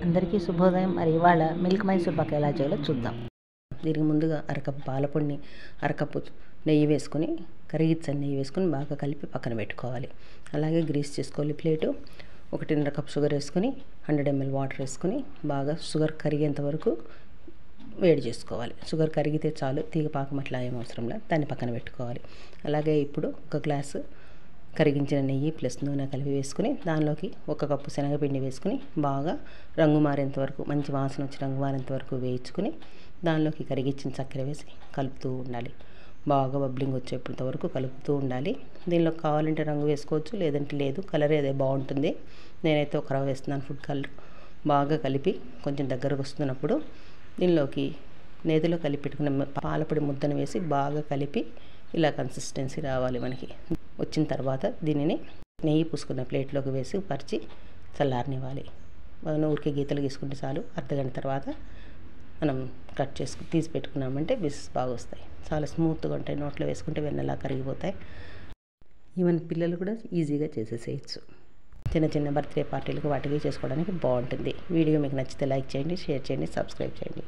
అందరికీ శుభోదయం. మరి ఇవాళ మిల్క్ మైసూర్ పాక్ ఎలా చేయాలో చూద్దాం. దీనికి ముందుగా అరకప్పు పాలపొడిని, అరకప్పు నెయ్యి వేసుకొని, కరిగిచ్చని నెయ్యి వేసుకొని బాగా కలిపి పక్కన పెట్టుకోవాలి. అలాగే గ్రీస్ చేసుకోవాలి ప్లేటు. 1.5 కప్ షుగర్ వేసుకొని 100 ml వాటర్ వేసుకొని బాగా షుగర్ కరిగేంత వరకు వేడి చేసుకోవాలి. షుగర్ కరిగితే చాలు, తీగ పాకం అట్లా ఏం అవసరం లేదు, దాన్ని పక్కన పెట్టుకోవాలి. అలాగే ఇప్పుడు 1 గ్లాసు కరిగించిన నెయ్యి ప్లస్ నూనె కలిపి వేసుకుని దానిలోకి 1 కప్పు శనగపిండి వేసుకుని బాగా రంగు మారేంత వరకు, మంచి వాసన వచ్చి రంగు మారేంత వరకు వేయించుకుని దానిలోకి కరిగించిన చక్కెర వేసి కలుపుతూ ఉండాలి. బాగా బబ్లింగ్ వచ్చేంత వరకు కలుపుతూ ఉండాలి. దీనిలో కావాలంటే రంగు వేసుకోవచ్చు, లేదంటే లేదు, కలర్ ఏదే బాగుంటుంది. నేనైతే 1 రవ్వ వేస్తున్నాను, ఫుడ్ కలర్. బాగా కలిపి కొంచెం దగ్గరకు వస్తున్నప్పుడు దీనిలోకి నేతిలో కలిపి పెట్టుకున్న పాలపొడి ముద్దను వేసి బాగా కలిపి ఇలా కన్సిస్టెన్సీ రావాలి మనకి. వచ్చిన తర్వాత దీనిని నెయ్యి పూసుకున్న ప్లేట్లోకి వేసి పరిచి చల్లారనివ్వాలి. ఊరికే గీతలు గీసుకుంటే చాలు. అర్ధగంట తర్వాత మనం కట్ చేసుకుని తీసి పెట్టుకున్నామంటే బిస్కెట్స్ బాగా వస్తాయి. చాలా స్మూత్గా ఉంటాయి, నోట్లో వేసుకుంటే వెన్నలా కరిగిపోతాయి. ఈవెన్ పిల్లలు కూడా ఈజీగా చేసేసేయచ్చు. చిన్న చిన్న బర్త్డే పార్టీలకు వాటికి చేసుకోవడానికి బాగుంటుంది. వీడియో మీకు నచ్చితే లైక్ చేయండి, షేర్ చేయండి, సబ్స్క్రైబ్ చేయండి.